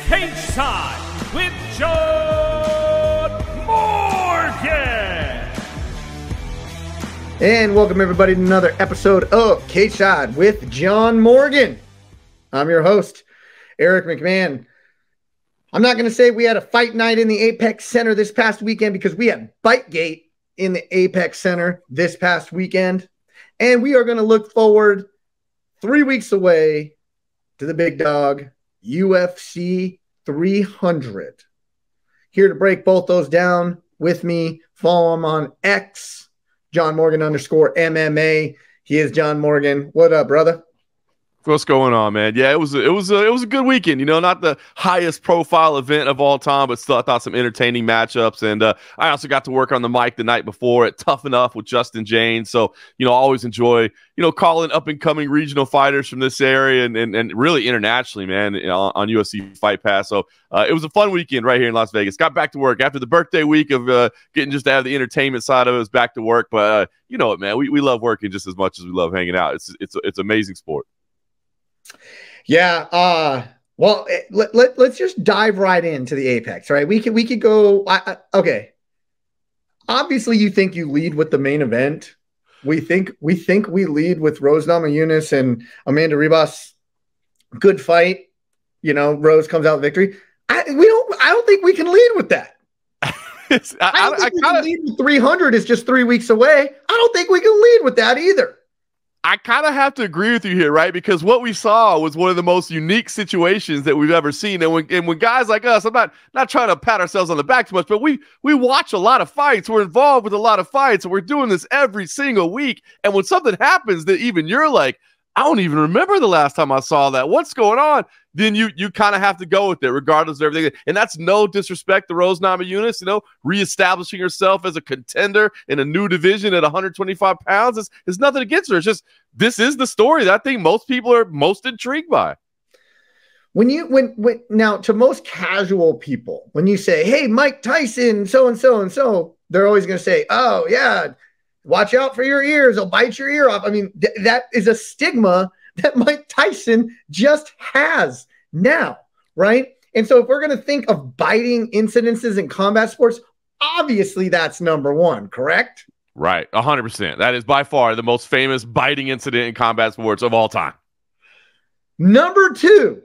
Cageside with John Morgan. And welcome everybody to another episode of Cageside with John Morgan. I'm your host, Eric McMahon. I'm not going to say we had a fight night in the Apex Center this past weekend because we had bitegate in the Apex Center this past weekend. And we are going to look forward 3 weeks away to the big dog, UFC 300. Here to break both those down with me, follow him on X, John Morgan _MMA. He is John Morgan. What up, brother? What's going on, man? Yeah, it was a good weekend. You know, not the highest profile event of all time, but still I thought some entertaining matchups. And I also got to work on the mic the night before at Tough Enough with Justin James. So, you know, I always enjoy, you know, calling up and coming regional fighters from this area and really internationally, man, you know, on UFC Fight Pass. So it was a fun weekend right here in Las Vegas. Got back to work after the birthday week of getting just to have the entertainment side of it. Was back to work, but you know what, man, we love working just as much as we love hanging out. It's amazing sport. Yeah. Well, let's just dive right into the Apex, right? We could go. Okay. Obviously, you think you lead with the main event. We think we lead with Rose Namajunas and Amanda Ribas. Good fight. You know, Rose comes out with victory. I don't think we can lead with that. I don't think we can lead with 300. Is just 3 weeks away. I don't think we can lead with that either. I kind of have to agree with you here, right? Because what we saw was one of the most unique situations that we've ever seen. And when guys like us, I'm not trying to pat ourselves on the back too much, but we watch a lot of fights. We're involved with a lot of fights, and we're doing this every single week. And when something happens that even you're like, I don't even remember the last time I saw that. What's going on? Then you kind of have to go with it, regardless of everything. And that's no disrespect to Rose Namajunas, you know, reestablishing herself as a contender in a new division at 125 pounds. It's nothing against her. It's just this is the story that I think most people are most intrigued by. Now to most casual people, when you say, "Hey, Mike Tyson, so and so and so," they're always going to say, "Oh yeah, watch out for your ears; they'll bite your ear off." I mean, that is a stigma that Mike Tyson just has now, right? And so if we're going to think of biting incidences in combat sports, obviously that's number one, correct? Right, 100%. That is by far the most famous biting incident in combat sports of all time. Number two,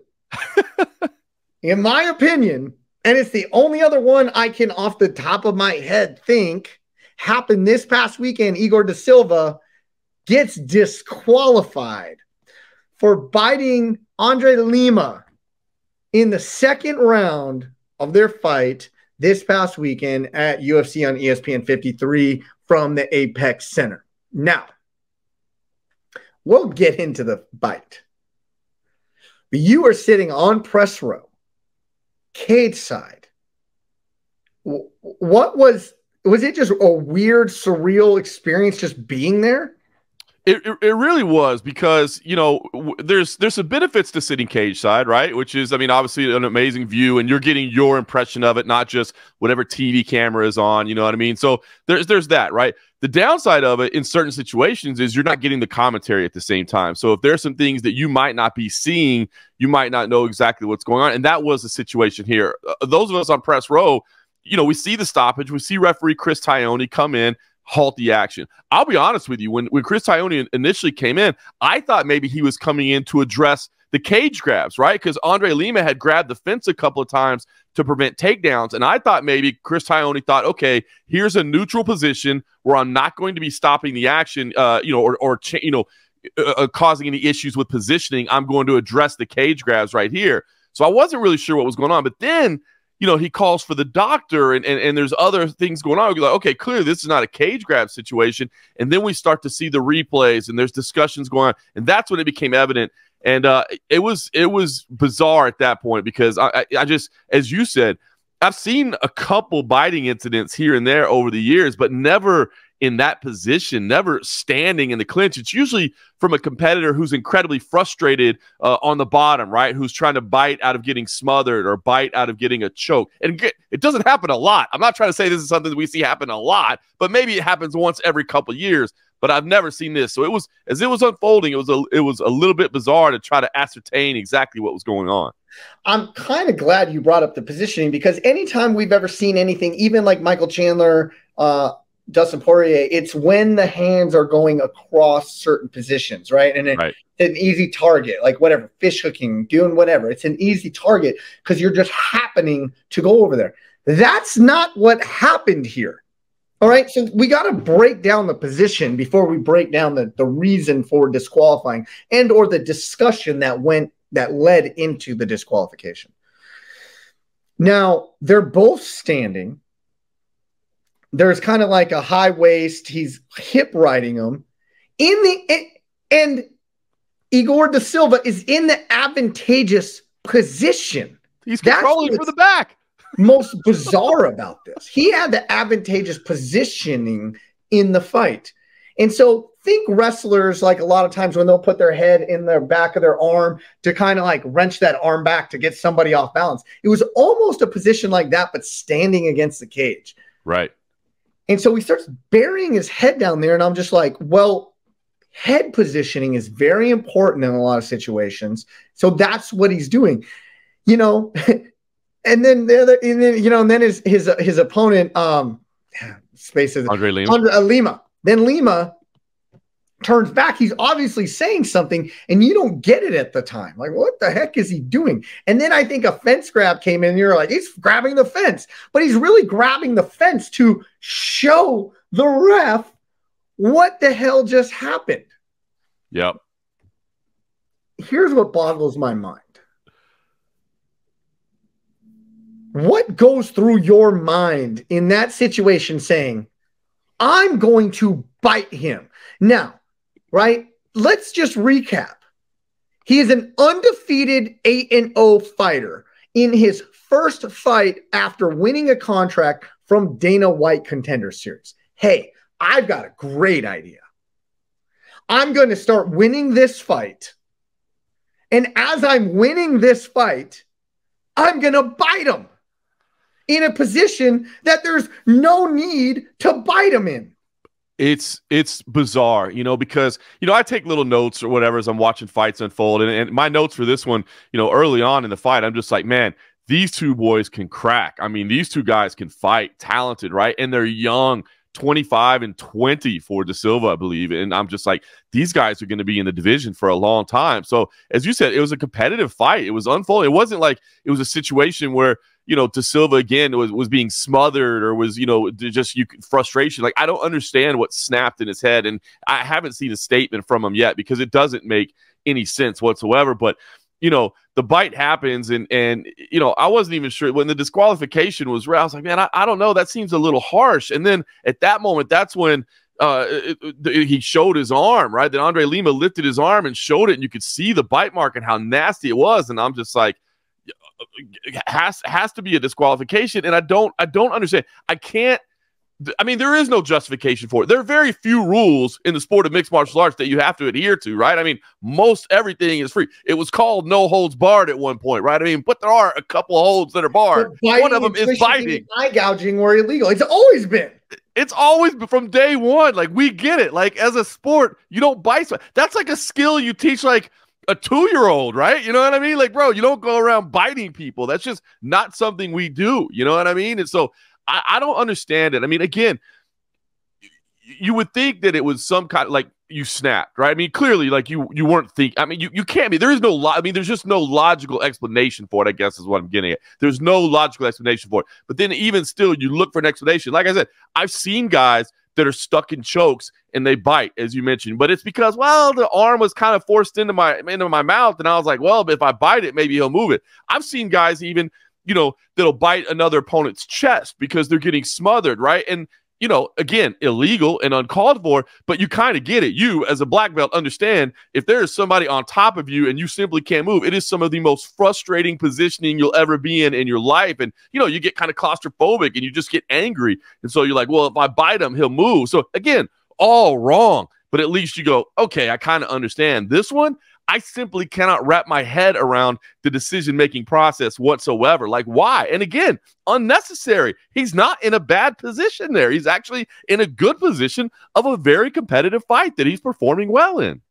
in my opinion, and it's the only other one I can off the top of my head think happened this past weekend, Igor da Silva gets disqualified for biting Andre Lima in the second round of their fight this past weekend at UFC on ESPN 53 from the Apex Center. Now, we'll get into the bite. But you are sitting on press row, cage side. What was it just a weird, surreal experience just being there? It really was, because, you know, there's some benefits to sitting cage side, right? Which is, I mean, obviously an amazing view, and you're getting your impression of it, not just whatever TV camera is on, you know what I mean? So there's that, right? The downside of it in certain situations is you're not getting the commentary at the same time. So if there's some things that you might not be seeing, you might not know exactly what's going on. And that was the situation here. Those of us on press row, you know, we see the stoppage, we see referee Chris Tognoni come in, halt the action. I'll be honest with you, when Chris Tognoni initially came in, I thought maybe he was coming in to address the cage grabs, right? Because Andre Lima had grabbed the fence a couple of times to prevent takedowns, and I thought maybe Chris Tognoni thought, okay, here's a neutral position where I'm not going to be stopping the action, you know, or causing any issues with positioning. I'm going to address the cage grabs right here. So I wasn't really sure what was going on, but then, you know, he calls for the doctor and there's other things going on. We're like, okay, clearly this is not a cage grab situation. And then we start to see the replays and there's discussions going on. And that's when it became evident. And it was bizarre at that point, because I just, as you said, I've seen a couple biting incidents here and there over the years, but never in that position, never standing in the clinch. It's usually from a competitor who's incredibly frustrated on the bottom, right? Who's trying to bite out of getting smothered or bite out of getting a choke. And it doesn't happen a lot. I'm not trying to say this is something that we see happen a lot, but maybe it happens once every couple of years. but I've never seen this. So it was, as it was unfolding, it was a little bit bizarre to try to ascertain exactly what was going on. I'm kind of glad you brought up the positioning, because anytime we've ever seen anything, even like Michael Chandler, Dustin Poirier, it's when the hands are going across certain positions, right? And it's an easy target, like whatever, fish hooking, doing whatever. It's an easy target because you're just happening to go over there. That's not what happened here. All right, so we got to break down the position before we break down the reason for disqualifying and or the discussion that led into the disqualification. Now, they're both standing. There's kind of like a high waist. He's hip riding him and Igor da Silva is in the advantageous position. He's controlling for the back. Most bizarre about this. He had the advantageous positioning in the fight. And so think wrestlers, like a lot of times when they'll put their head in the back of their arm to kind of like wrench that arm back to get somebody off balance. It was almost a position like that, but standing against the cage. Right. And so he starts burying his head down there. And I'm just like, well, head positioning is very important in a lot of situations. So that's what he's doing, And then his opponent, Andre Lima. Lima. Then Lima turns back. He's obviously saying something, and you don't get it at the time. Like, what the heck is he doing? And then I think a fence grab came in, and you're like, he's grabbing the fence. But he's really grabbing the fence to show the ref what the hell just happened. Yep. Here's what boggles my mind. What goes through your mind in that situation saying, I'm going to bite him? Now, right? Let's just recap. He is an undefeated 8-0 fighter in his first fight after winning a contract from Dana White Contender Series. Hey, I've got a great idea. I'm going to start winning this fight. And as I'm winning this fight, I'm going to bite him in a position that there's no need to bite him in. It's bizarre, because, I take little notes or whatever as I'm watching fights unfold. And my notes for this one, early on in the fight, I'm just like, man, these two boys can crack. I mean, these two guys can fight, talented, right? And they're young, 25 and 20 for Da Silva, I believe. And I'm just like, these guys are going to be in the division for a long time. So as you said, it was a competitive fight. It was unfolding. It wasn't like it was a situation where, Da Silva again was being smothered or was, frustration. Like, I don't understand what snapped in his head. And I haven't seen a statement from him yet because it doesn't make any sense whatsoever. But, the bite happens and I wasn't even sure when the disqualification was I was like, man, I don't know. That seems a little harsh. And then at that moment, that's when he showed his arm, right? Then Andre Lima lifted his arm and showed it, and you could see the bite mark and how nasty it was. And I'm just like, has to be a disqualification. And I don't understand. There is no justification for it. There are very few rules in the sport of mixed martial arts that you have to adhere to, right? I mean, most everything is free. It was called no holds barred at one point, right? I mean, but there are a couple of holds that are barred. One of them is biting. Eye gouging were illegal. It's always been. It's always been from day one. Like, we get it. Like, as a sport, you don't bite. That's like a skill you teach, like, a 2-year-old, right? You know what I mean? Like, bro, you don't go around biting people. That's just not something we do. You know what I mean? And so I don't understand it. I mean, again, you would think that it was some kind of like you snapped, right? I mean, clearly, like you weren't thinking. I mean, you can't be. There is no there's just no logical explanation for it, I guess is what I'm getting at. There's no logical explanation for it. But then even still, you look for an explanation. Like I said, I've seen guys that are stuck in chokes and they bite, as you mentioned. But it's because, well, the arm was kind of forced into my mouth. And I was like, well, if I bite it, maybe he'll move it. I've seen guys even, that'll bite another opponent's chest because they're getting smothered, right? And, again, illegal and uncalled for, but you kind of get it. You, as a black belt, understand if there is somebody on top of you and you simply can't move, it is some of the most frustrating positioning you'll ever be in your life. And, you get kind of claustrophobic and you just get angry. And so you're like, well, if I bite him, he'll move. So, again, all wrong. But at least you go, okay, I kind of understand. This one, I simply cannot wrap my head around the decision-making process whatsoever. Like, why? And again, unnecessary. He's not in a bad position there. He's actually in a good position of a very competitive fight that he's performing well in.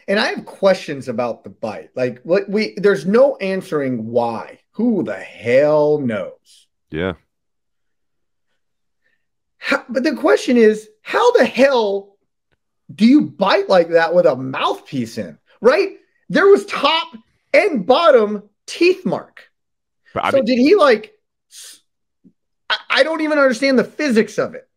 And I have questions about the bite. Like, there's no answering why. Who the hell knows? Yeah. But the question is, how the hell do you bite like that with a mouthpiece in? Right? There was top and bottom teeth mark. So did he like, I don't even understand the physics of it.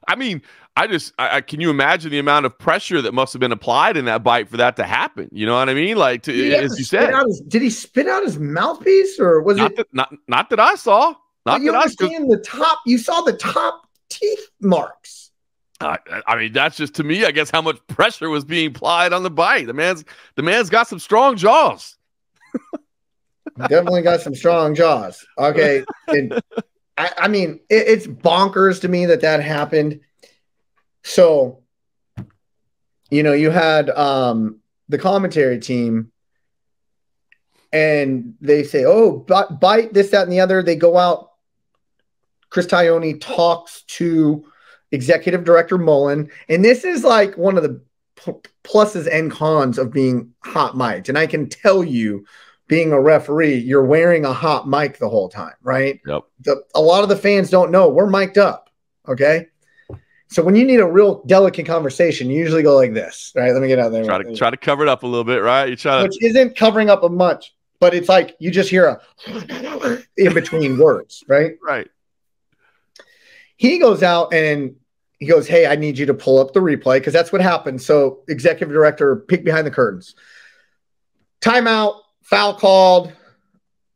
I mean, can you imagine the amount of pressure that must have been applied in that bite for that to happen? You know what I mean? Like, as you said, did he spit out his mouthpiece, or was not it not that I saw? Not you that understand the top. You saw the top teeth marks. I mean, that's just, to me, I guess, how much pressure was being applied on the bite. The man's got some strong jaws. Definitely got some strong jaws. Okay. And I mean, it's bonkers to me that happened. So, you know, you had the commentary team, and they say, oh, bite this, that, and the other. They go out. Chris Tognoni talks to Executive Director Mullen, and this is like one of the pluses and cons of being hot mic'd. And I can tell you, being a referee, you're wearing a hot mic the whole time, right? Yep. A lot of the fans don't know we're mic'd up, okay? So when you need a real delicate conversation, you usually go like this, right? Let me get out there. Try to cover it up a little bit, right? Which isn't covering up a much, but it's like you just hear a in between words, right? Right. He goes out and he goes, hey, I need you to pull up the replay, because that's what happened. So executive director, peek behind the curtains. Timeout, foul called.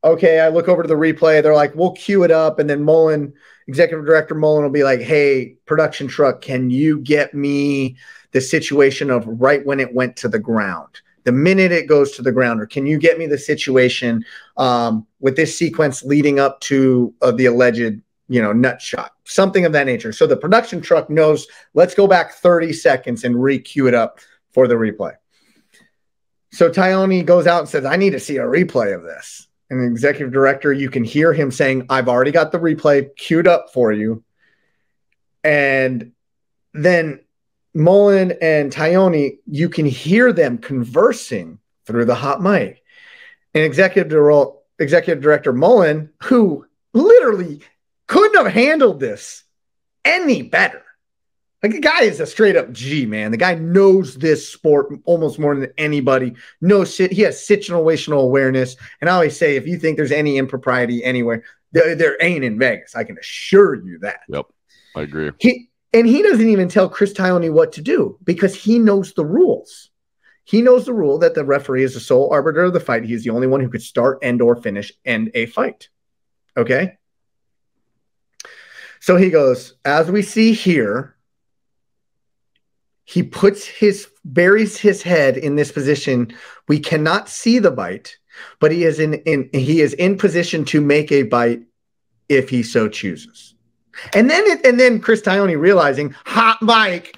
Okay, I look over to the replay. They're like, we'll cue it up. And then Mullen, executive director Mullen, will be like, hey, production truck, can you get me the situation of right when it went to the ground? The minute it goes to the ground, or can you get me the situation with this sequence leading up to the alleged, nut shot, something of that nature. So the production truck knows, let's go back 30 seconds and re-cue it up for the replay. So Tognoni goes out and says, I need to see a replay of this. And the executive director, you can hear him saying, I've already got the replay queued up for you. And then Mullen and Tognoni, you can hear them conversing through the hot mic. And executive director Mullen, who literally couldn't have handled this any better. Like, the guy is a straight up G, man. The guy knows this sport almost more than anybody. He has situational awareness. And I always say, if you think there's any impropriety anywhere, there ain't in Vegas. I can assure you that. Yep, I agree. He doesn't even tell Chris Tognoni what to do, because he knows the rules. He knows the rule that the referee is the sole arbiter of the fight. He's the only one who could start and or finish a fight. Okay? So he goes, as we see here, he buries his head in this position. We cannot see the bite, but he is in position to make a bite if he so chooses. And then Chris Tognoni, realizing hot mic,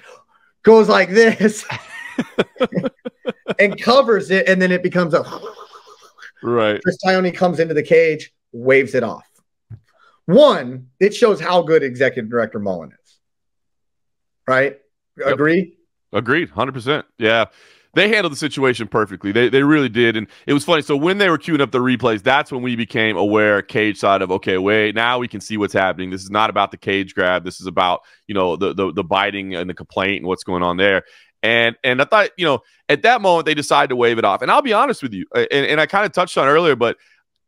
goes like this and covers it, and then it becomes a right. Chris Tognoni comes into the cage, waves it off. One, it shows how good executive director Mullen is. Right? Yep. Agree? Agreed, 100%. Yeah. They handled the situation perfectly. They really did. And it was funny. So when they were queuing up the replays, that's when we became aware, cage side, of, okay, wait, now we can see what's happening. This is not about the cage grab. This is about, the biting and the complaint and what's going on there. And I thought, at that moment, they decided to wave it off. And I'll be honest with you, and I kind of touched on earlier, but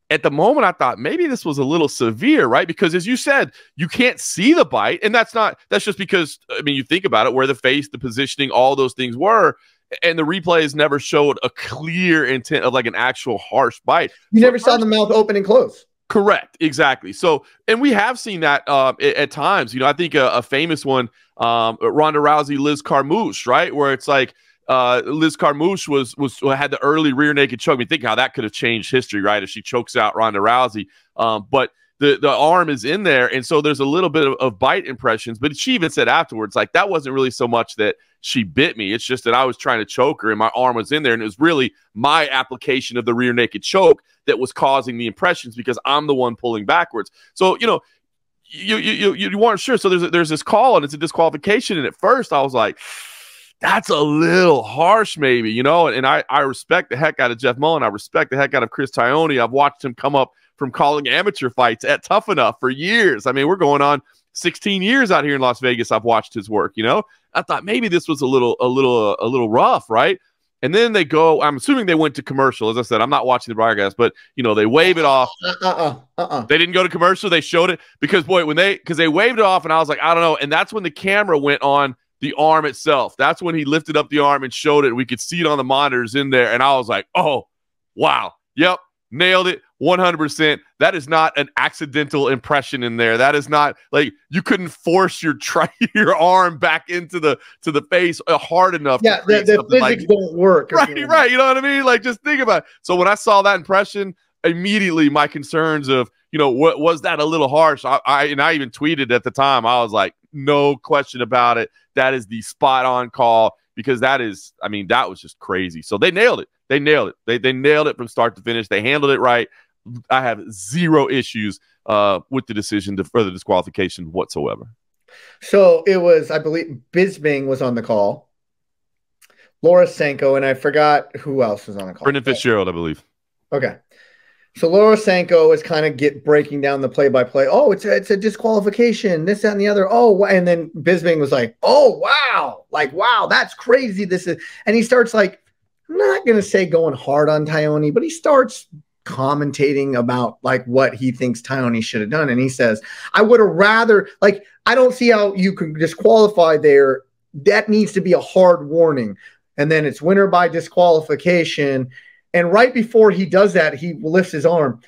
at the moment, I thought maybe this was a little severe, right? Because as you said, you can't see the bite. And that's just because, you think about it, where the face, the positioning, all those things were. And the replays never showed a clear intent of like an actual harsh bite. You never saw the mouth open and close. Correct. Exactly. So, and we have seen that at times. I think a famous one, Ronda Rousey, Liz Carmouche, right? Where it's like, Liz Carmouche had the early rear naked choke. Think how that could have changed history, right? If she chokes out Ronda Rousey. But the arm is in there, and so there's a little bit of bite impressions. But she even said afterwards, like, that wasn't really so much that she bit me. It's just that I was trying to choke her and my arm was in there, and it was really my application of the rear naked choke that was causing the impressions because I'm the one pulling backwards. So, you know, you weren't sure. So there's this call and it's a disqualification. And at first I was like, that's a little harsh maybe, you know, and I respect the heck out of Jeff Mullen. I respect the heck out of Chris Tognoni. I've watched him come up from calling amateur fights at Tough Enough for years. I mean, we're going on 16 years out here in Las Vegas. I've watched his work, you know. I thought maybe this was a little rough, right? And then they go, I'm assuming they went to commercial. As I said, I'm not watching the broadcast, but, you know, they wave it off. They didn't go to commercial. They showed it because, boy, because they waved it off, and I was like, I don't know. And that's when the camera went on the arm itself. That's when he lifted up the arm and showed it. We could see it on the monitors in there. And I was like, oh, wow. Yep. Nailed it. 100%. That is not an accidental impression in there. That is not like you couldn't force your arm back into the face hard enough. Yeah, the physics like, don't work. Right, right. You know what I mean? Like, just think about it. So when I saw that impression, immediately my concerns of, you know, what was that a little harsh? I even tweeted at the time. I was like, no question about it. That is the spot on call because that is, I mean, that was just crazy. So they nailed it. They nailed it. They nailed it from start to finish. They handled it right. I have zero issues with the decision to further disqualification whatsoever. So it was, I believe, Bisping was on the call, Laura Sanko, and I forgot who else was on the call. Brendan Fitzgerald, I believe. Okay. So Laura Sanko is kind of breaking down the play-by-play. Oh, it's a disqualification, this, that, and the other. Oh, and then Bisping was like, oh, wow. Like, wow, that's crazy. And he starts like, I'm not going to say going hard on Tognoni, but he starts commentating about like what he thinks Tognoni should have done. And he says, I would have rather, like, I don't see how you can disqualify there. That needs to be a hard warning. And then it's winner by disqualification. And right before he does that, he lifts his arm.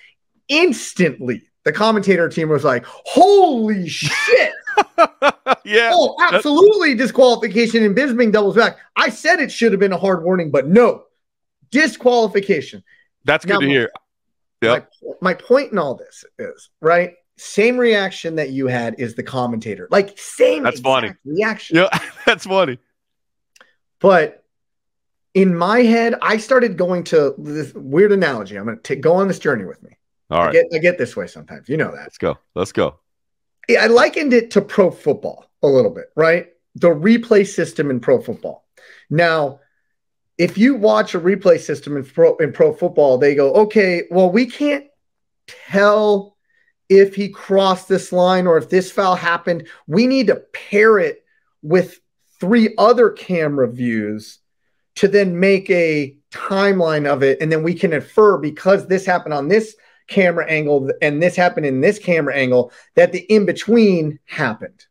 Instantly, the commentator team was like, holy shit. Yeah. Oh, absolutely disqualification, and Bisping doubles back. I said it should have been a hard warning, but no. Disqualification. That's good to hear. Yep. My point in all this is, right, same reaction that you had is the commentator. Like, same That's funny. reaction. Yeah, that's funny. But in my head, I started going to this weird analogy. I'm going to go on this journey with me. All right. I get this way sometimes. You know that. Let's go. Let's go. I likened it to pro football a little bit, right? The replay system in pro football. Now, if you watch a replay system in pro football, they go, okay, well, we can't tell if he crossed this line or if this foul happened. We need to pair it with 3 other camera views to then make a timeline of it. And then we can infer, because this happened on this camera angle and this happened in this camera angle, that the in-between happened.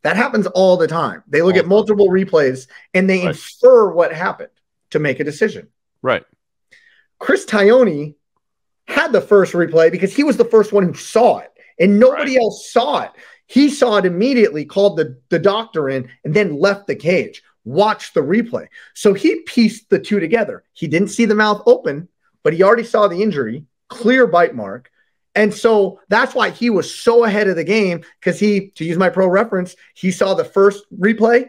That happens all the time. They look at multiple replays and they infer what happened to make a decision. Right. Chris Tognoni had the first replay because he was the first one who saw it and nobody else saw it. He saw it immediately, called the doctor in, and then left the cage, watched the replay. So he pieced the two together. He didn't see the mouth open, but he already saw the injury, clear bite mark. And so that's why he was so ahead of the game, because he, to use my pro reference, he saw the first replay,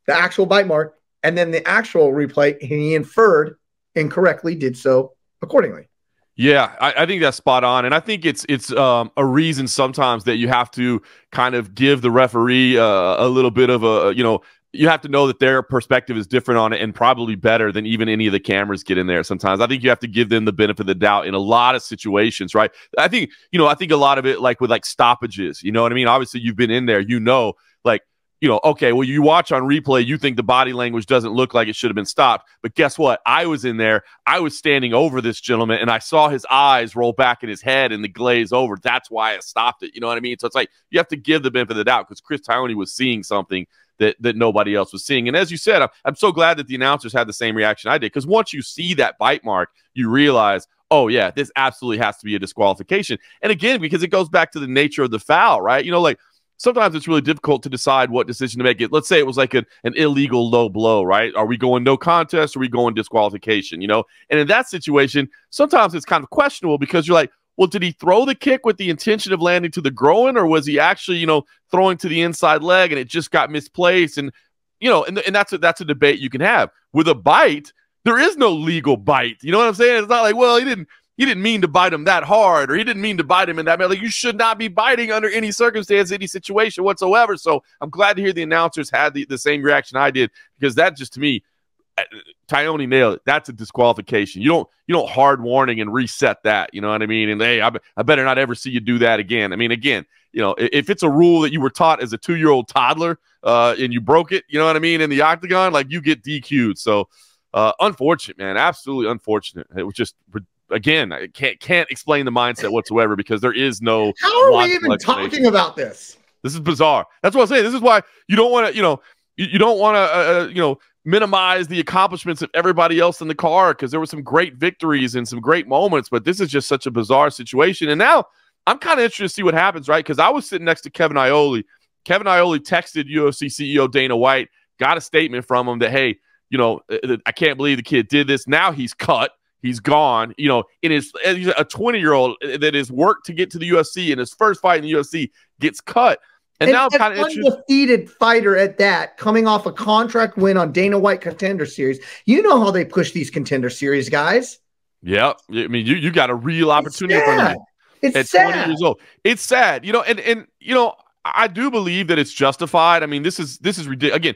the actual bite mark, and then the actual replay, and he inferred incorrectly, did so accordingly. Yeah, I think that's spot on. And I think it's a reason sometimes that you have to kind of give the referee a little bit of a, you know, you have to know that their perspective is different on it and probably better than even any of the cameras get in there sometimes. I think you have to give them the benefit of the doubt in a lot of situations, right? I think, you know, I think a lot of it, like with like stoppages, you know what I mean? Obviously, you've been in there, you know, like, you know, okay, well, you watch on replay, you think the body language doesn't look like it should have been stopped. But guess what? I was in there. I was standing over this gentleman, and I saw his eyes roll back in his head and the glaze over. That's why I stopped it. You know what I mean? So it's like you have to give the benefit of the doubt, because Chris Tognoni was seeing something that nobody else was seeing. And as you said, I'm so glad that the announcers had the same reaction I did, because once you see that bite mark, you realize, oh, yeah, this absolutely has to be a disqualification. And again, because it goes back to the nature of the foul, right? You know, like, sometimes it's really difficult to decide what decision to make. Let's say it was like an illegal low blow, right? Are we going no contest? Or are we going disqualification, you know? And in that situation, sometimes it's kind of questionable, because you're like, well, did he throw the kick with the intention of landing to the groin, or was he actually, throwing to the inside leg and it just got misplaced? And, and that's a debate you can have. With a bite, there is no legal bite. You know what I'm saying? It's not like, well, he didn't mean to bite him that hard, or he didn't mean to bite him in that manner. Like, you should not be biting under any circumstance, any situation whatsoever. So I'm glad to hear the announcers had the same reaction I did, because that just, to me, Tognoni nailed it. That's a disqualification. You don't hard warning and reset that. You know what I mean? And hey, I better not ever see you do that again. I mean, again, if it's a rule that you were taught as a 2-year-old toddler and you broke it, you know what I mean, in the octagon, like, you get DQ'd. So unfortunate, man. Absolutely unfortunate. It was just, again, I can't explain the mindset whatsoever, because there is no. How are we even talking about this? This is bizarre. That's what I'm saying. This is why you don't want to, you don't want to, minimize the accomplishments of everybody else in the car, because there were some great victories and some great moments, but this is just such a bizarre situation. And now I'm kind of interested to see what happens, right? Because I was sitting next to Kevin Iole. Kevin Iole texted UFC CEO Dana White, got a statement from him that, hey, I can't believe the kid did this. Now he's cut. He's gone. He's a 20-year-old that has worked to get to the UFC, and his first fight in the UFC gets cut. And now I'm kind of interested. Undefeated fighter at that, coming off a contract win on Dana White Contender Series. You know how they push these Contender Series guys. Yeah, I mean, you got a real opportunity for you. It's sad. 20 years old. It's sad, and I do believe that it's justified. I mean, this is ridiculous. Again,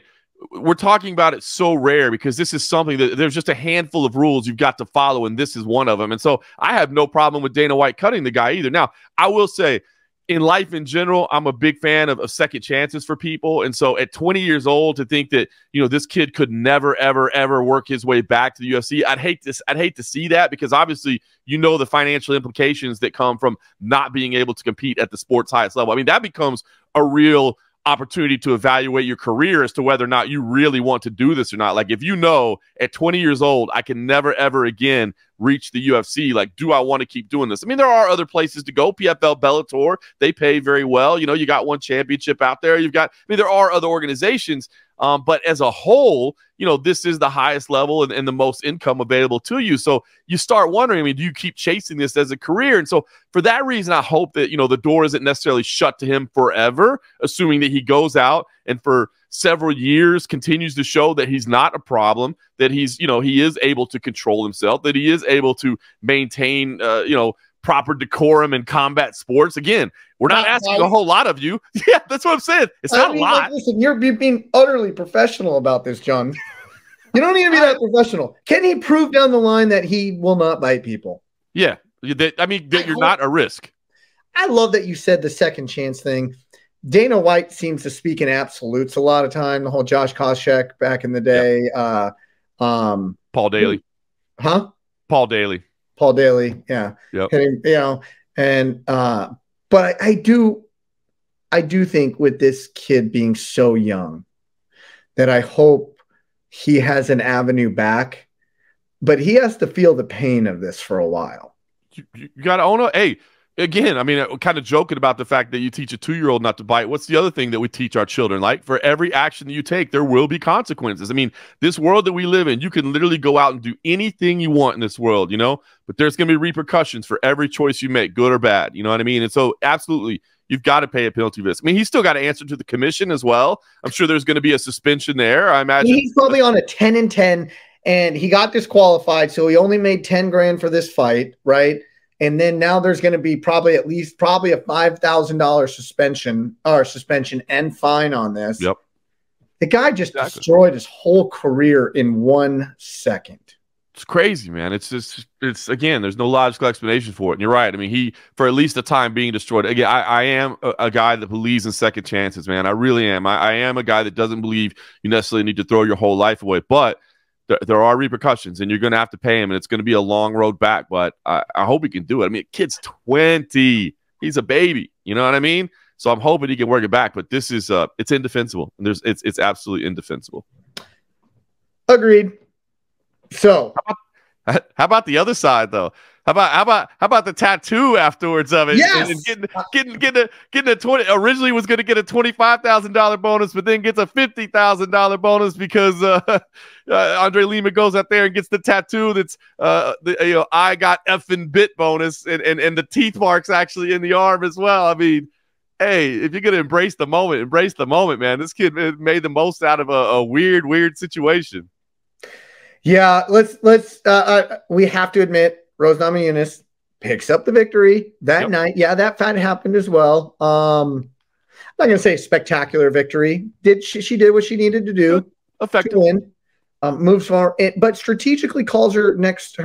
we're talking about it so rare, because this is something that there's just a handful of rules you've got to follow, and this is one of them. And so I have no problem with Dana White cutting the guy either. Now, I will say, in life in general, I'm a big fan of second chances for people. And so at 20 years old, to think that, this kid could never, ever, ever work his way back to the UFC, I'd hate to see that, because obviously, the financial implications that come from not being able to compete at the sport's highest level. I mean, that becomes a real opportunity to evaluate your career as to whether or not you really want to do this or not. Like, if at 20 years old, I can never, ever again reach the UFC, like, do I want to keep doing this? I mean, there are other places to go. PFL, Bellator, they pay very well. You got one championship out there. There are other organizations, but as a whole, this is the highest level and the most income available to you. So you start wondering, I mean, do you keep chasing this as a career? And so for that reason, I hope that, the door isn't necessarily shut to him forever, assuming that he goes out and for several years continues to show that he's not a problem, that he's, he is able to control himself, that he is able to maintain, proper decorum in combat sports. Again, we're not asking a whole lot of you. Yeah, that's what I'm saying. It's not a lot. Like, listen, you're being utterly professional about this, John. You don't need to be that professional. Can he prove down the line that he will not bite people? Yeah. That you're not a risk. I love that you said the second chance thing. Dana White seems to speak in absolutes a lot of time. The whole Josh Koscheck back in the day. Yep. Paul Daly. Huh? Paul Daly. Paul Daly. Yeah. Yep. But I do think with this kid being so young that I hope he has an avenue back, but he has to feel the pain of this for a while. You got to own it. Hey, again, I mean, kind of joking about the fact that you teach a 2-year-old not to bite. What's the other thing that we teach our children? Like, for every action that you take, there will be consequences. I mean, this world that we live in, you can literally go out and do anything you want in this world, but there's going to be repercussions for every choice you make, good or bad. You know what I mean? And so absolutely, you've got to pay a penalty risk. I mean, he's still got to answer to the commission as well. I'm sure there's going to be a suspension there. I imagine he's probably on a 10-10, and he got disqualified, so he only made 10 grand for this fight, right? And then now there's going to be probably a $5,000 suspension and fine on this. Yep. The guy just destroyed his whole career in 1 second. It's crazy, man. It's again, there's no logical explanation for it. And you're right. I mean, he, for at least the time being destroyed. Again, I am a guy that believes in second chances, man. I really am. I am a guy that doesn't believe you necessarily need to throw your whole life away. But there are repercussions, and you're going to have to pay him, and it's going to be a long road back. But I hope he can do it. I mean, kid's 20. He's a baby. You know what I mean? So I'm hoping he can work it back. But this is it's indefensible. And it's absolutely indefensible. Agreed. So How about the other side though? How about the tattoo afterwards of it? Yes. And getting a 20. Originally was going to get a $25,000 bonus, but then gets a $50,000 bonus because Andre Lima goes out there and gets the tattoo. That's I got effing bit bonus, and the teeth marks actually in the arm as well. I mean, hey, if you're gonna embrace the moment, man. This kid made the most out of a weird situation. Yeah, we have to admit, Rose Namajunas picks up the victory that night. Yeah, that fight happened as well. I'm not going to say spectacular victory. She did what she needed to do to win. Moves forward, but strategically calls her next.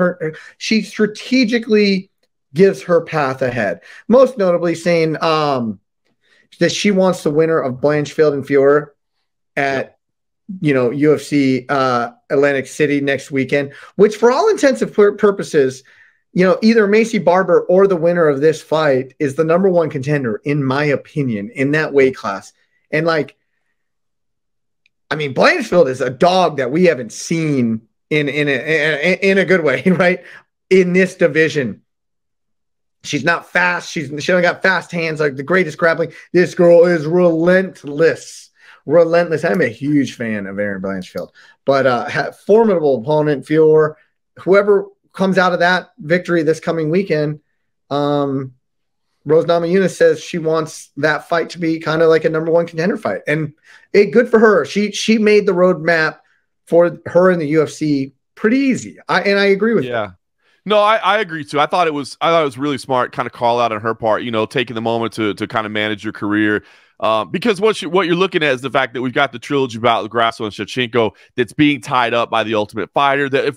She strategically gives her path ahead. Most notably, saying that she wants the winner of Blanchfield and Fiore at UFC Atlantic City next weekend, which for all intents and purposes, either Macy Barber or the winner of this fight is the #1 contender, in my opinion, in that weight class. And Blanchfield is a dog that we haven't seen in a good way, right? In this division. She's not fast. She only got fast hands, like the greatest grappling. This girl is relentless. I'm a huge fan of Erin Blanchfield, but formidable opponent, Fiore. Whoever comes out of that victory this coming weekend, Rose Namajunas says she wants that fight to be kind of like a #1 contender fight, and good for her. She made the roadmap for her in the UFC pretty easy. I agree with that. No, I agree too. I thought it was really smart, kind of call out on her part, taking the moment to kind of manage your career. Because what you're looking at is the fact that we've got the trilogy about Grasso and Shevchenko that's being tied up by the Ultimate Fighter. That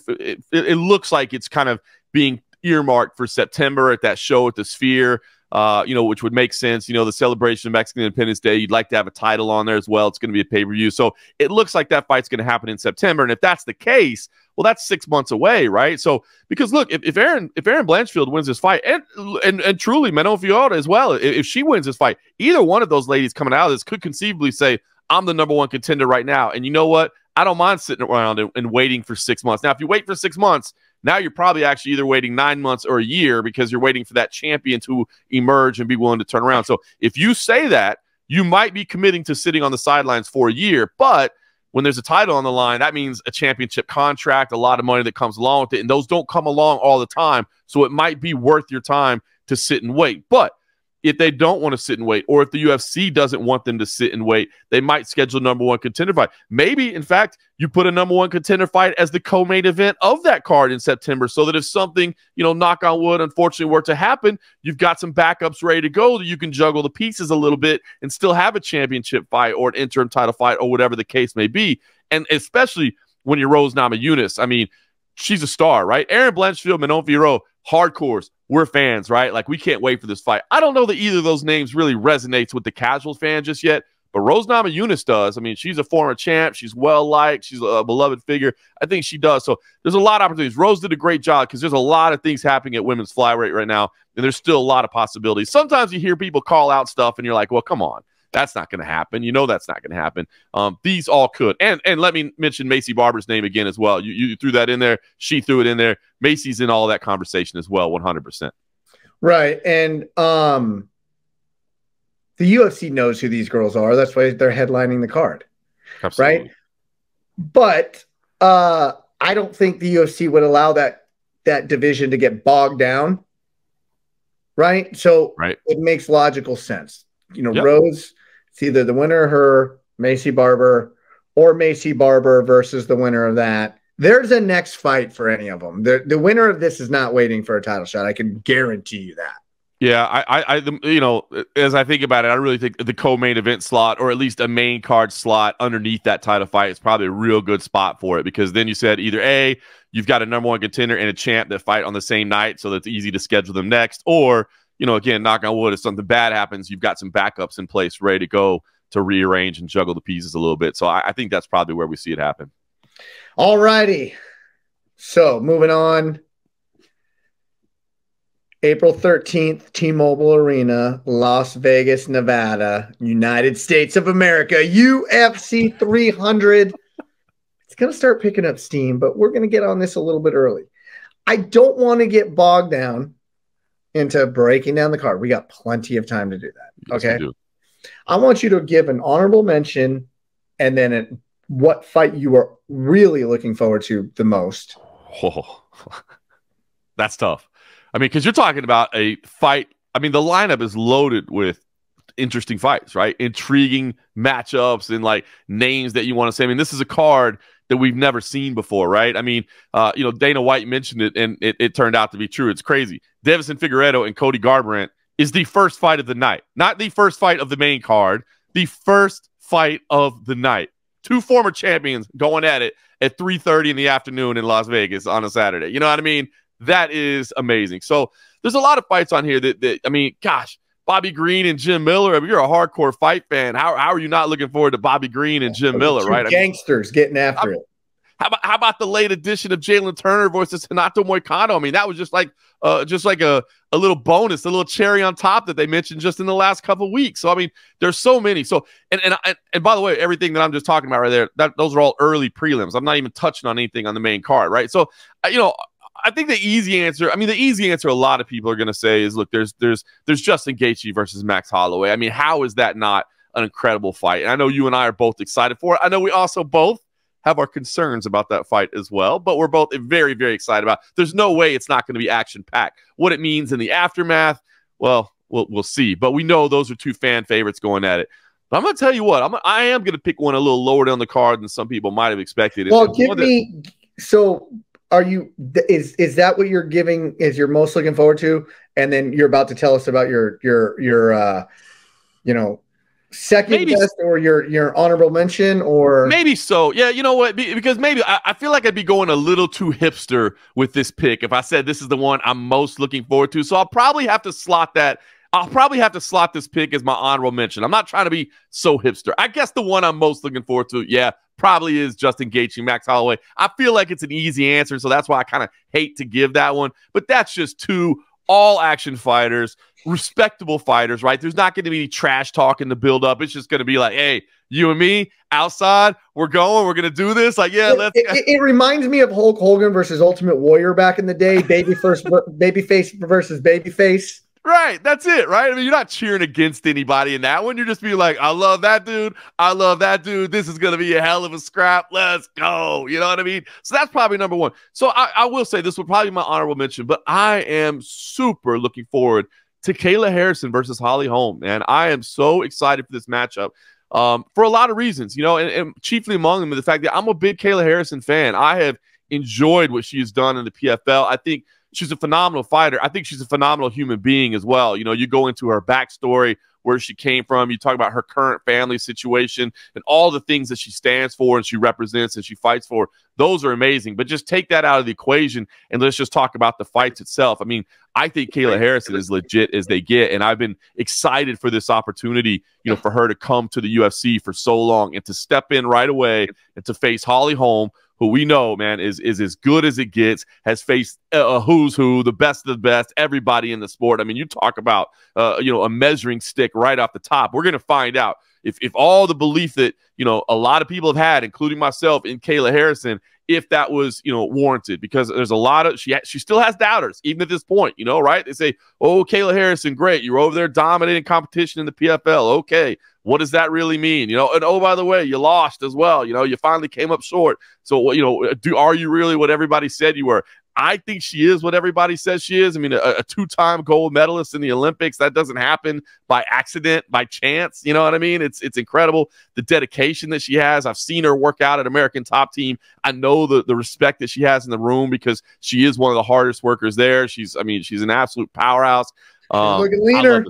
it looks like it's kind of being earmarked for September at that show at the Sphere, which would make sense. The celebration of Mexican Independence Day, you'd like to have a title on there as well. It's going to be a pay-per-view. So it looks like that fight's going to happen in September. And if that's the case, well, that's 6 months away, right? So, because look, if Erin Blanchfield wins this fight, and truly Manon Fiore as well, if she wins this fight, either one of those ladies coming out of this could conceivably say, I'm the #1 contender right now. And you know what? I don't mind sitting around and waiting for 6 months. Now, if you wait for 6 months, now you're probably actually either waiting 9 months or a year because you're waiting for that champion to emerge and be willing to turn around. So if you say that, you might be committing to sitting on the sidelines for a year. But when there's a title on the line, that means a championship contract, a lot of money that comes along with it. And those don't come along all the time. So it might be worth your time to sit and wait. But if they don't want to sit and wait, or if the UFC doesn't want them to sit and wait, they might schedule a #1 contender fight. Maybe, in fact, you put a #1 contender fight as the co-main event of that card in September, so that if something, knock on wood, unfortunately were to happen, you've got some backups ready to go that you can juggle the pieces a little bit and still have a championship fight or an interim title fight or whatever the case may be. And especially when you're Rose Namajunas, I mean, she's a star, right? Erin Blanchfield, Manon Fiore, hardcores. We're fans, right? Like, we can't wait for this fight. I don't know that either of those names really resonates with the casual fan just yet, but Rose Namajunas does. I mean, she's a former champ. She's well-liked. She's a beloved figure. I think she does. So there's a lot of opportunities. Rose did a great job because there's a lot of things happening at women's flyweight right now, and there's still a lot of possibilities. Sometimes you hear people call out stuff, and you're like, well, come on. That's not going to happen. That's not going to happen. These all could. And let me mention Macy Barber's name again as well. You threw that in there. She threw it in there. Macy's in all that conversation as well, 100%. Right. And the UFC knows who these girls are. That's why they're headlining the card. Absolutely. Right. But I don't think the UFC would allow that division to get bogged down. Right. So it makes logical sense. Rose, it's either the winner of her, Macy Barber, or Macy Barber versus the winner of that. There's a next fight for any of them. The winner of this is not waiting for a title shot. I can guarantee you that. Yeah, as I think about it, I really think the co-main event slot, or at least a main card slot underneath that title fight, is probably a real good spot for it, because then you said either A, you've got a #1 contender and a champ that fight on the same night, so that's easy to schedule them next, or again, knock on wood, if something bad happens, you've got some backups in place ready to go to rearrange and juggle the pieces a little bit. So I think that's probably where we see it happen. All righty. So moving on. April 13th, T-Mobile Arena, Las Vegas, Nevada, United States of America, UFC 300. It's going to start picking up steam, but we're going to get on this a little bit early. I don't want to get bogged down into breaking down the card. We got plenty of time to do that. Yes, okay. we do. I want you to give an honorable mention and then what fight you are really looking forward to the most. Oh, that's tough. I mean, because you're talking about a fight. I mean, the lineup is loaded with interesting fights, right? Intriguing matchups and like names that you want to say. I mean, this is a card that we've never seen before, right? I mean, Dana White mentioned it, and it turned out to be true. It's crazy. Deiveson Figueiredo and Cody Garbrandt is the first fight of the night, not the first fight of the main card, the first fight of the night. Two former champions going at it at 3:30 in the afternoon in Las Vegas on a Saturday. You know what I mean? That is amazing. So there's a lot of fights on here that I mean, gosh, Bobby Green and Jim Miller. I mean, you're a hardcore fight fan. How are you not looking forward to Bobby Green and Jim Miller, right? Gangsters getting after it. How about the late addition of Jalen Turner versus Renato Moicano? I mean, that was just like a little bonus, a little cherry on top that they mentioned just in the last couple of weeks. So I mean, there's so many. So and by the way, everything that I'm just talking about right there, those are all early prelims. I'm not even touching on anything on the main card, right? So I think the easy answer a lot of people are going to say is, look, there's Justin Gaethje versus Max Holloway. I mean, how is that not an incredible fight? And I know you and I are both excited for it. I know we also both have our concerns about that fight as well, but we're both very, very excited about it. There's no way it's not going to be action-packed. What it means in the aftermath, well, we'll see. But we know those are two fan favorites going at it. But I'm going to tell you what, I am going to pick one a little lower down the card than some people might have expected. Well, so are you, is that what you're giving, is you're most looking forward to? And then you're about to tell us about your second maybe best or your honorable mention, or maybe so. Yeah, you know what? Because maybe I feel like I'd be going a little too hipster with this pick if I said this is the one I'm most looking forward to. So I'll probably have to slot this pick as my honorable mention. I'm not trying to be so hipster. I guess the one I'm most looking forward to, yeah, probably is Justin Gaethje, Max Holloway. I feel like it's an easy answer, so that's why I kind of hate to give that one. But that's just two all-action fighters, respectable fighters, right? There's not going to be any trash talk in the build-up. It's just going to be like, hey, you and me outside, we're going to do this. Like, yeah, let's go. It reminds me of Hulk Hogan versus Ultimate Warrior back in the day, babyface versus babyface. Right, that's it, right? I mean, you're not cheering against anybody in that one. You're just being like, I love that dude. I love that dude. This is going to be a hell of a scrap. Let's go. You know what I mean? So that's probably number one. So I will say this would probably be my honorable mention, but I am super looking forward to Kayla Harrison versus Holly Holm, man. I am so excited for this matchup for a lot of reasons, and chiefly among them the fact that I'm a big Kayla Harrison fan. I have enjoyed what she has done in the PFL. I think she's a phenomenal fighter. I think she's a phenomenal human being as well. You go into her backstory, where she came from. You talk about her current family situation and all the things that she stands for and she represents and she fights for. Those are amazing. But just take that out of the equation and let's just talk about the fights itself. I mean, I think Kayla Harrison is legit as they get, and I've been excited for this opportunity, for her to come to the UFC for so long and to step in right away and to face Holly Holm, who we know, man, is as good as it gets, has faced a who's who, the best of the best, everybody in the sport. I mean, you talk about, a measuring stick right off the top. We're going to find out if all the belief that, a lot of people have had, including myself, in Kayla Harrison, if that was, warranted, because there's a lot of, she still has doubters, even at this point, right? They say, oh, Kayla Harrison, great. You're over there dominating competition in the PFL. Okay. What does that really mean? And oh, by the way, you lost as well. You finally came up short. So, are you really what everybody said you were? I think she is what everybody says she is. I mean, a two-time gold medalist in the Olympics, that doesn't happen by accident, by chance. You know what I mean? It's incredible, the dedication that she has. I've seen her work out at American Top Team. I know the respect that she has in the room because she is one of the hardest workers there. She's an absolute powerhouse. Looking leaner.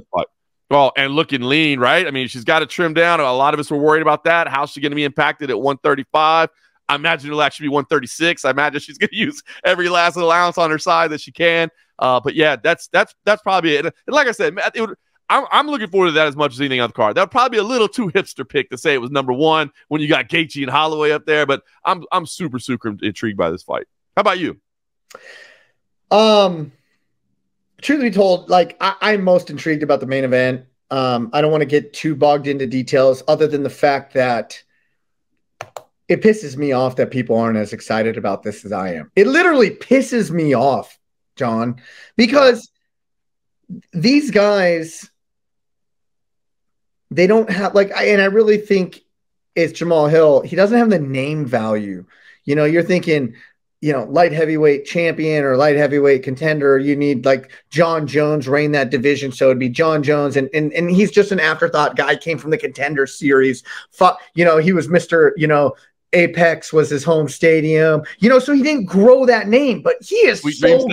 Well, and looking lean, right? I mean, she's got to trim down. A lot of us were worried about that. How's she going to be impacted at 135? I imagine it'll actually be 136. I imagine she's going to use every last little ounce on her side that she can. But yeah, that's probably it. And like I said, I'm looking forward to that as much as anything on the card. That would probably be a little too hipster pick to say it was number one when you got Gaethje and Holloway up there. But I'm super intrigued by this fight. How about you? Truth be told, I'm most intrigued about the main event. I don't want to get too bogged into details other than the fact that it pisses me off that people aren't as excited about this as I am. It literally pisses me off, John, because these guys, they don't have and I really think it's Jamal Hill. He doesn't have the name value. You know, you're thinking, you know, light heavyweight champion or light heavyweight contender. You need like John Jones reign that division. So it'd be John Jones. And he's just an afterthought guy, came from the Contender Series. You know, he was Mr., you know, Apex was his home stadium, you know, so he didn't grow that name, but he is so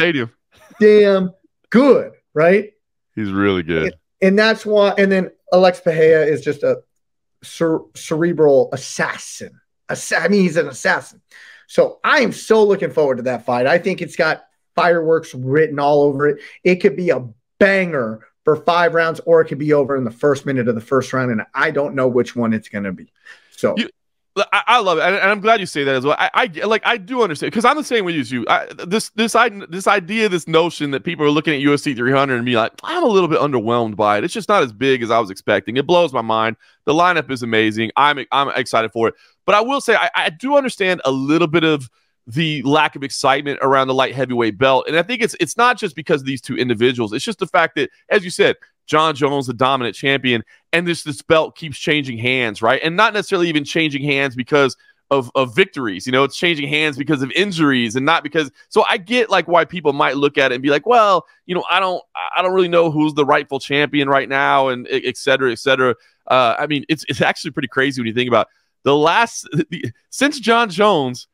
damn good, right? He's really good. And that's why, and then Alex Pereira is just a cerebral assassin. I mean, he's an assassin. So I am so looking forward to that fight. I think it's got fireworks written all over it. It could be a banger for 5 rounds, or it could be over in the first minute of the first round, and I don't know which one it's going to be. So I love it, and I'm glad you say that as well. I do understand, because I'm the same way as you. This idea, this notion that people are looking at UFC 300 and be like, I'm a little bit underwhelmed by it. It's just not as big as I was expecting. It blows my mind. The lineup is amazing. I'm excited for it. But I will say I do understand a little bit of the lack of excitement around the light heavyweight belt, and I think it's not just because of these two individuals. It's just the fact that, as you said, John Jones, the dominant champion, and this belt keeps changing hands, right? And not necessarily even changing hands because of victories. You know, it's changing hands because of injuries, and not because. So I get like why people might look at it and be like, well, you know, I don't really know who's the rightful champion right now, and et cetera, et cetera. I mean, it's actually pretty crazy when you think about since John Jones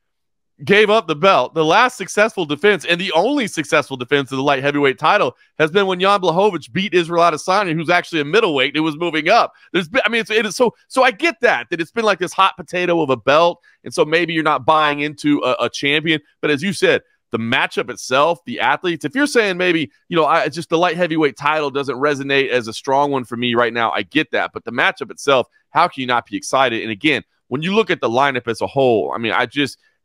gave up the belt, the last successful defense and the only successful defense of the light heavyweight title has been when Jan Blachowicz beat Israel Adesanya, who's actually a middleweight who was moving up. It is so I get that it's been like this hot potato of a belt, and so maybe you're not buying into a champion. But as you said, the matchup itself, the athletes, if you're saying maybe, you know, just the light heavyweight title doesn't resonate as a strong one for me right now, I get that. But the matchup itself, how can you not be excited? And again, when you look at the lineup as a whole, I mean,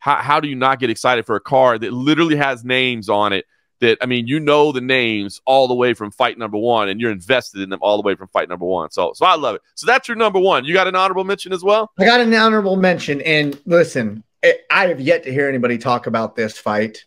how do you not get excited for a card that literally has names on it that, I mean, you know the names all the way from fight number 1, and you're invested in them all the way from fight number 1. So I love it. So that's your number 1. You got an honorable mention as well? I got an honorable mention, and listen, I have yet to hear anybody talk about this fight,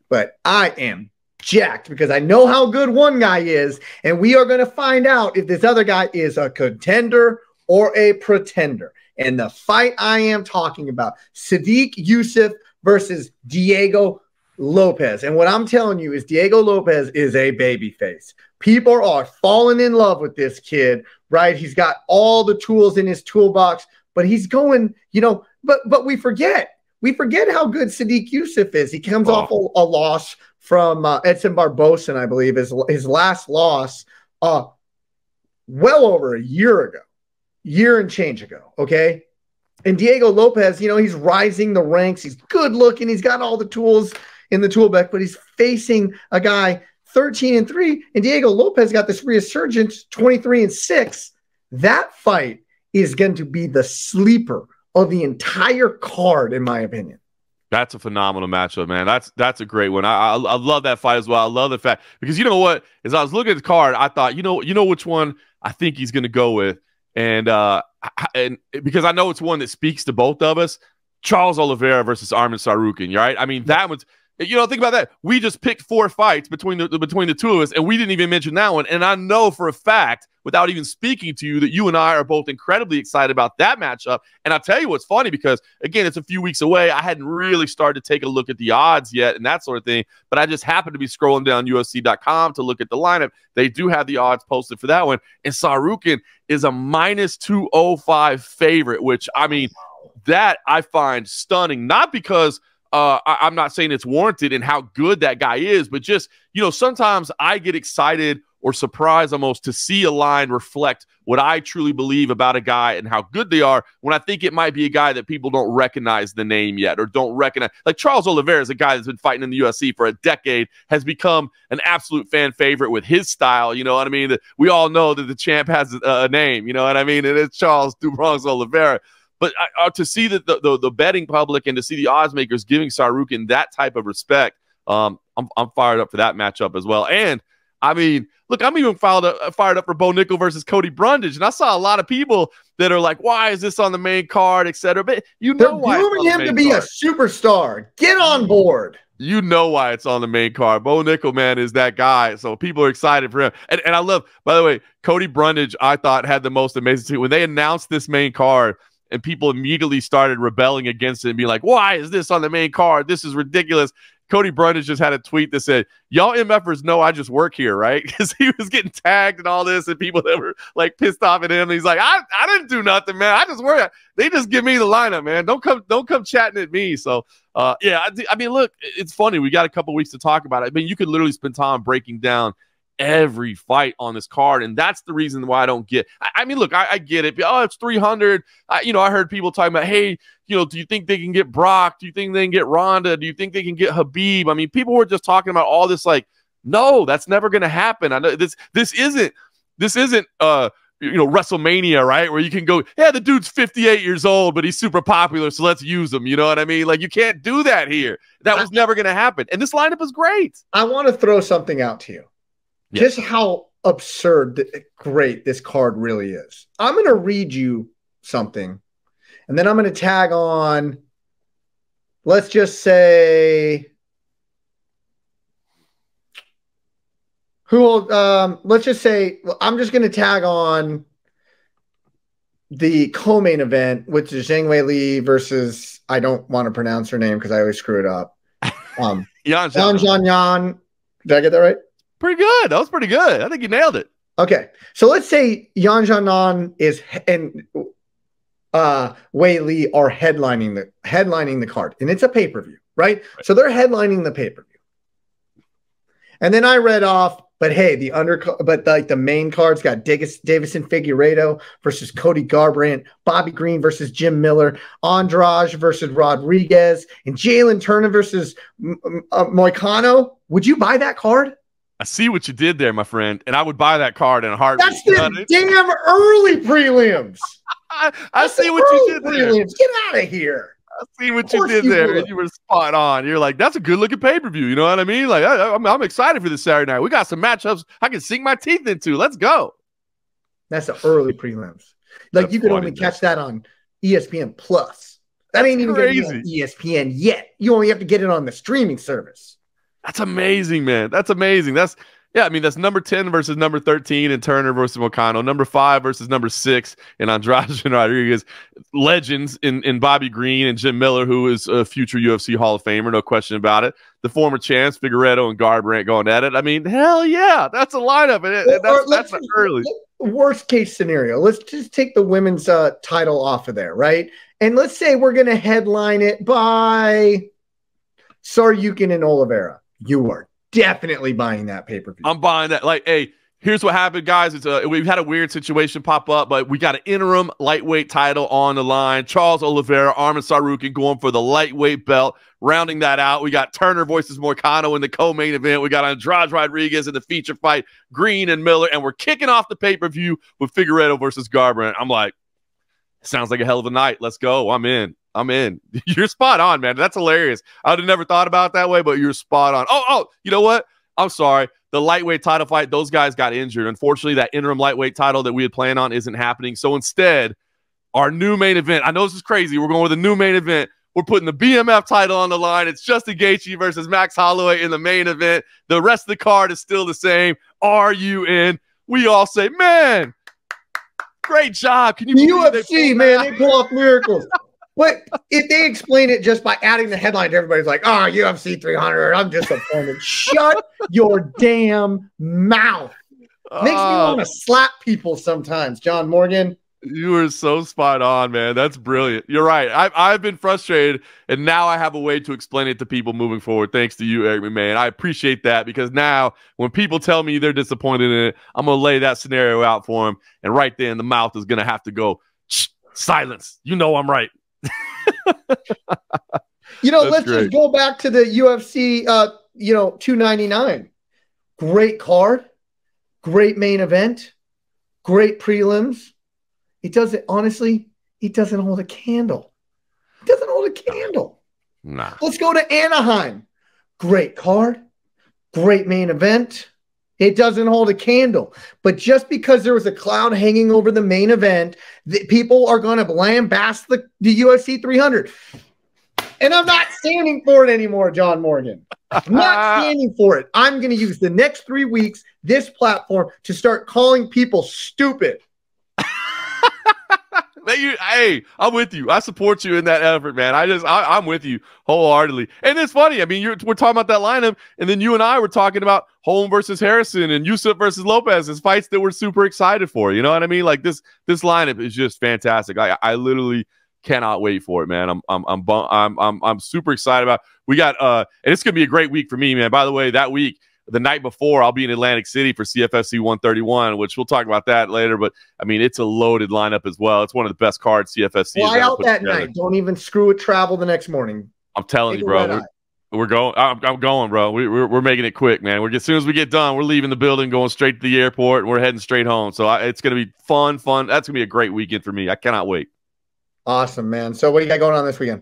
but I am jacked because I know how good one guy is, and we are going to find out if this other guy is a contender or a pretender. And the fight I am talking about, Sodiq Yusuff versus Diego Lopez. And what I'm telling you is Diego Lopez is a babyface. People are falling in love with this kid, right? He's got all the tools in his toolbox, but he's going, you know, but we forget how good Sodiq Yusuff is. He comes off a loss from Edson Barbosa, I believe, his last loss well over a year and change ago, okay? And Diego Lopez, you know, he's rising the ranks. He's good looking. He's got all the tools in the tool bag, but he's facing a guy 13-3, and Diego Lopez got this resurgence 23-6. That fight is going to be the sleeper of the entire card, in my opinion. That's a phenomenal matchup, man. That's a great one. I love that fight as well. I love the fact, because you know what? As I was looking at the card, I thought, you know which one I think he's going to go with. And because I know it's one that speaks to both of us, Charles Oliveira versus Arman Tsarukyan, right? I mean, that one's, you know, think about that. We just picked 4 fights between the two of us, and we didn't even mention that one. And I know for a fact, without even speaking to you, that you and I are both incredibly excited about that matchup. And I'll tell you what's funny, because again, it's a few weeks away. I hadn't really started to take a look at the odds yet and that sort of thing, but I just happened to be scrolling down UFC.com to look at the lineup. They do have the odds posted for that one. And Tsarukyan is a -205 favorite, which, I mean, that I find stunning, not because I'm not saying it's warranted in how good that guy is, but just, you know, sometimes I get excited or surprised almost to see a line reflect what I truly believe about a guy and how good they are, when I think it might be a guy that people don't recognize the name yet, or don't recognize. Like Charles Oliveira is a guy that's been fighting in the UFC for a decade, has become an absolute fan favorite with his style. You know what I mean? We all know that the champ has a name, you know what I mean? And it's Charles Bronx Oliveira. But to see the betting public and to see the odds makers giving Tsarukyan that type of respect, I'm fired up for that matchup as well. And I mean, look, I'm even fired up for Bo Nickel versus Cody Brundage, and I saw a lot of people that are like, "Why is this on the main card?" etc. But you know why they're grooming him to be a superstar. Get on board. You know why it's on the main card. Bo Nickel, man, is that guy. So people are excited for him. And I love, by the way, Cody Brundage, I thought, had the most amazing thing. When they announced this main card and people immediately started rebelling against it and being like, why is this on the main card? This is ridiculous. Cody Brundage just had a tweet that said, y'all MFers know I just work here, right? Because he was getting tagged and all this, and people that were like pissed off at him. And he's like, I didn't do nothing, man. I just work. They just give me the lineup, man. Don't come chatting at me. So yeah, I mean, look, it's funny. We got a couple weeks to talk about it. I mean, you could literally spend time breaking down every fight on this card, and that's the reason why I don't get. I mean, look, I get it. Oh, it's 300. You know, I heard people talking about, hey, you know, do you think they can get Brock? Do you think they can get Ronda? Do you think they can get Habib? I mean, people were just talking about all this, like, no, that's never going to happen. I know this isn't you know, WrestleMania, right? Where you can go, yeah, the dude's 58 years old, but he's super popular, so let's use him. You know what I mean? Like, you can't do that here. That was never going to happen. And this lineup is great. I want to throw something out to you. Yeah. Just how absurd great this card really is. I'm going to read you something, and then I'm going to tag on, let's just say, let's just say, I'm just going to tag on the co-main event, which is Zhang Wei Li versus, I don't want to pronounce her name because I always screw it up. Yan. Did I get that right? Pretty good. That was pretty good. I think you nailed it. Okay. So let's say Yan Xiaonan and Wei Li are headlining the card, and it's a pay-per-view, right? So they're headlining the pay-per-view. And then I read off, but hey, the main card's got Davison Figueiredo versus Cody Garbrandt, Bobby Green versus Jim Miller, Andrade versus Rodriguez, and Jalen Turner versus Moicano. Would you buy that card? I see what you did there, my friend, and I would buy that card in a heartbeat. That's the damn early prelims. I see what you did there. Get out of here. I see what you did there. And you were spot on. You're like, that's a good looking pay-per-view. You know what I mean? Like, I'm excited for this Saturday night. We got some matchups I can sink my teeth into. Let's go. That's the early prelims. Like, you could only catch that on ESPN Plus. That ain't even crazy on ESPN yet. You only have to get it on the streaming service. That's amazing, man. That's amazing. I mean, that's number 10 versus number 13 and Turner versus Moicano. Number 5 versus number 6 and Andrade and Rodriguez. Legends in Bobby Green and Jim Miller, who is a future UFC Hall of Famer, no question about it. The former champs, Figueiredo and Garbrandt going at it. I mean, hell yeah, that's a lineup. And that's early. Worst case scenario. Let's just take the women's title off of there, right? And let's say we're going to headline it by Saryukin and Oliveira. You are definitely buying that pay-per-view. I'm buying that. Like, hey, here's what happened, guys. We've had a weird situation pop up, but we got an interim lightweight title on the line. Charles Oliveira, Arman Saryukin going for the lightweight belt. Rounding that out, we got Turner versus Moicano in the co-main event. We got Andrade Rodriguez in the feature fight, Green and Miller, and we're kicking off the pay-per-view with Figueiredo versus Garbrandt. I'm like, sounds like a hell of a night. Let's go. I'm in. You're spot on, man. That's hilarious. I would have never thought about it that way, but you're spot on. Oh, you know what? I'm sorry. The lightweight title fight, those guys got injured. Unfortunately, that interim lightweight title that we had planned on isn't happening. So instead, our new main event, I know this is crazy. We're going with a new main event. We're putting the BMF title on the line. It's Justin Gaethje versus Max Holloway in the main event. The rest of the card is still the same. Are you in? We all say, man, great job. Can you UFC, man, they pull off miracles. But if they explain it just by adding the headline, everybody's like, oh, UFC 300, I'm disappointed. Shut your damn mouth. Makes me want to slap people sometimes, John Morgan. You are so spot on, man. That's brilliant. You're right. I've been frustrated, and now I have a way to explain it to people moving forward, thanks to you, Eric McMahon. I appreciate that, because now when people tell me they're disappointed in it, I'm going to lay that scenario out for them, and right then the mouth is going to have to go, shh, silence. You know I'm right. Let's just go back to the UFC 299. Great card, great main event, great prelims. It doesn't hold a candle. It doesn't hold a candle. Nah. Let's go to Anaheim. Great card, great main event, It doesn't hold a candle. But just because there was a cloud hanging over the main event, people are going to lambast the UFC 300. And I'm not standing for it anymore, John Morgan. I'm not standing for it. I'm going to use the next 3 weeks, this platform, to start calling people stupid. Hey, I'm with you. I support you in that effort, man. I'm with you wholeheartedly. And it's funny. I mean, we're talking about that lineup, and then you and I were talking about Holm versus Harrison and Yusuf versus Lopez as fights that we're super excited for. You know what I mean? Like this lineup is just fantastic. I literally cannot wait for it, man. I'm super excited about it. We got and it's gonna be a great week for me, man. By the way, that week, the night before, I'll be in Atlantic City for CFFC 131, which we'll talk about that later. But I mean, it's a loaded lineup as well. It's one of the best cards CFFC. Fly out that night. Don't even screw with travel the next morning. I'm telling you, bro. We're going. I'm going, bro. We're making it quick, man. As soon as we get done, we're leaving the building, going straight to the airport, and we're heading straight home. So it's gonna be fun. That's gonna be a great weekend for me. I cannot wait. Awesome, man. So what do you got going on this weekend?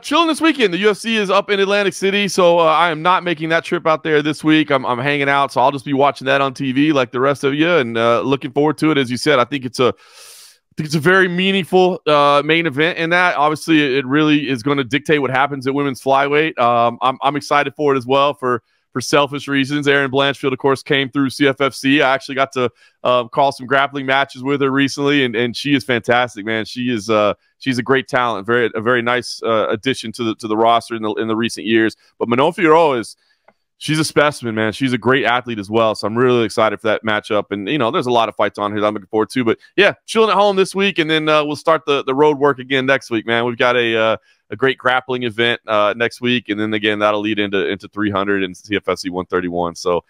Chilling this weekend. The UFC is up in Atlantic City, so I am not making that trip out there this week. I'm hanging out, so I'll just be watching that on TV like the rest of you, and looking forward to it. As you said, I think it's a very meaningful main event in that. Obviously, it really is going to dictate what happens at women's flyweight. I'm excited for it as well for selfish reasons. Erin Blanchfield, of course, came through CFFC. I actually got to call some grappling matches with her recently, and she is fantastic, man. She's a great talent, a very nice addition to the roster in the recent years. But Manon Fiorot she's a specimen, man. She's a great athlete as well. So I'm really excited for that matchup. And, there's a lot of fights on here that I'm looking forward to. But, yeah, chilling at home this week, and then we'll start the road work again next week, man. We've got a great grappling event next week. And then, again, that'll lead into 300 and CFFC 131. So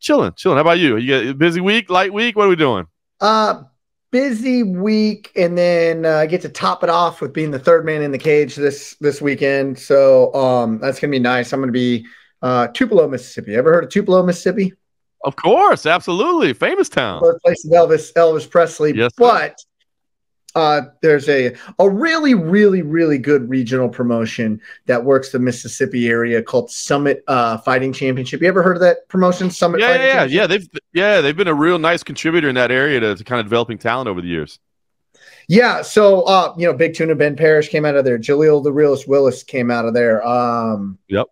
chilling. How about you? You got a busy week, light week? What are we doing? Busy week, and then I get to top it off with being the third man in the cage this weekend. So that's going to be nice. I'm going to be Tupelo, Mississippi. Ever heard of Tupelo, Mississippi? Of course, absolutely. Famous town. Birthplace of Elvis Presley. Yes, but there's a really, really, really good regional promotion that works the Mississippi area called Summit Fighting Championship. You ever heard of that promotion, Summit Fighting Championship? They've been a real nice contributor in that area to kind of developing talent over the years. Yeah, so Big Tuna Ben Parrish came out of there. Jaleel the Realist Willis came out of there. Yep.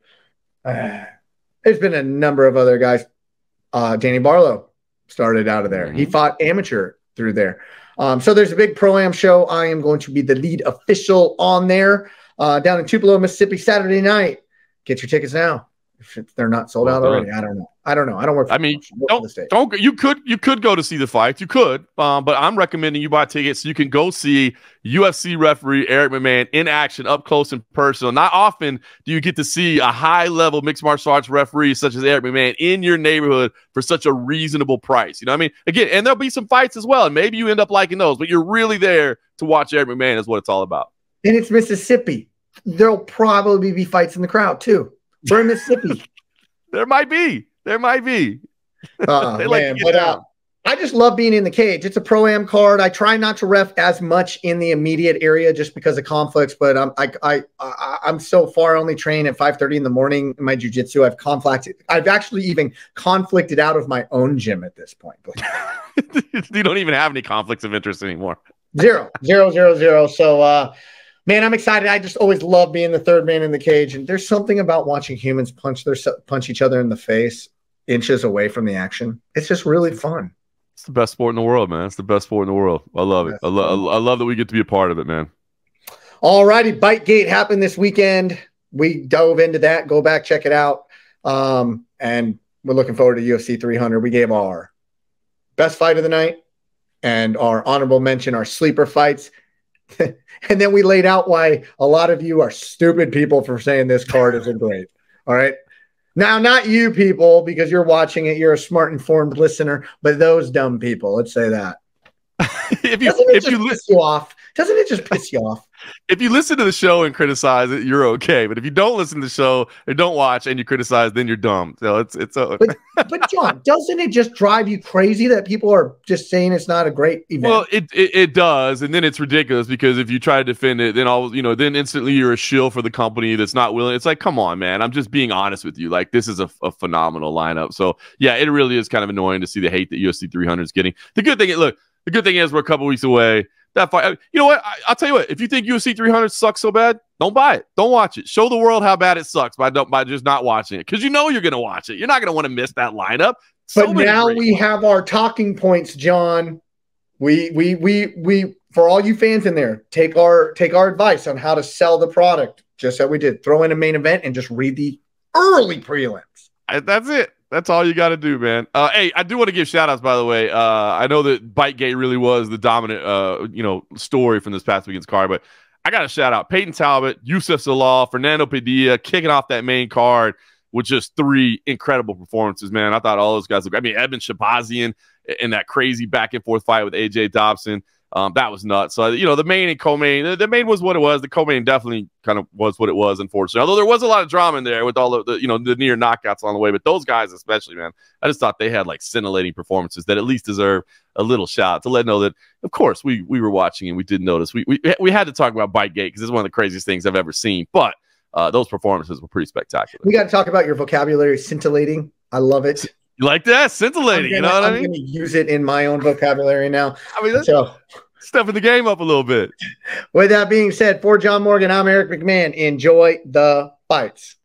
There's been a number of other guys. Danny Barlow started out of there. He fought amateur through there. So there's a big pro-am show. I am going to be the lead official on there down in Tupelo, Mississippi, Saturday night. Get your tickets now. If they're not sold out already, I don't know. I don't work. You could go to see the fights. You could, but I'm recommending you buy tickets so you can go see UFC referee Eric McMahon in action, up close and personal. Not often do you get to see a high-level mixed martial arts referee such as Eric McMahon in your neighborhood for such a reasonable price. You know what I mean? Again, and there'll be some fights as well, and maybe you end up liking those, but you're really there to watch Eric McMahon is what it's all about. And it's Mississippi. There'll probably be fights in the crowd too. We're in Mississippi. There might be. I just love being in the cage. It's a pro-am card. I try not to ref as much in the immediate area just because of conflicts, but I'm so far only trained at 5:30 in the morning in my jiu-jitsu. I've actually even conflicted out of my own gym at this point. You don't even have any conflicts of interest anymore. Zero. So man, I'm excited. I just always love being the third man in the cage. And there's something about watching humans punch each other in the face inches away from the action. It's just really fun. It's the best sport in the world, man. It's the best sport in the world. I love it. I love that we get to be a part of it, man. All righty. Bitegate happened this weekend. We dove into that. Go back, check it out. And we're looking forward to UFC 300. We gave our best fight of the night and our honorable mention, our sleeper fights. And then we laid out why a lot of you are stupid people for saying this card isn't great. All right. Now, not you people, because you're watching it. You're a smart, informed listener, but those dumb people, let's say that. if you piss you off Doesn't it just piss you off? If you listen to the show and criticize it, you're okay. But if you don't listen to the show or don't watch and you criticize, then you're dumb. So but John, doesn't it just drive you crazy that people are just saying it's not a great event? Well, it does, and then it's ridiculous because if you try to defend it, then then instantly you're a shill for the company that's not willing. It's like, come on, man. I'm just being honest with you. Like, this is a phenomenal lineup. So yeah, it really is kind of annoying to see the hate that UFC 300 is getting. The good thing is we're a couple weeks away. That fight, you know what? I'll tell you what. If you think UFC 300 sucks so bad, don't buy it. Don't watch it. Show the world how bad it sucks by just not watching it, because you know you're going to watch it. You're not going to want to miss that lineup. But now we have our talking points, John. We for all you fans in there, take our advice on how to sell the product. Just like we did, throw in a main event and just read the early prelims. That's it. That's all you got to do, man. Hey, I do want to give shout outs, by the way. I know that Bitegate really was the dominant, story from this past weekend's card, but I got to shout out Peyton Talbot, Yusuf Salah, Fernando Padilla, kicking off that main card with just 3 incredible performances, man. I thought all those guys looked, Edmund Shabazian in that crazy back and forth fight with AJ Dobson. That was nuts. So, the main and co-main, the main was what it was. The co-main definitely kind of was what it was, unfortunately. Although there was a lot of drama in there with all of the near knockouts on the way. But those guys especially, man, I just thought they had like scintillating performances that at least deserve a little shout to let know that, of course, we were watching and we did notice. We had to talk about Bitegate because it's one of the craziest things I've ever seen. But those performances were pretty spectacular. We got to talk about your vocabulary, scintillating. I love it. You like that? Scintillating. You know what I mean? I'm going to use it in my own vocabulary now. Stepping the game up a little bit. With that being said, for John Morgan, I'm Eric McMahon. Enjoy the fights.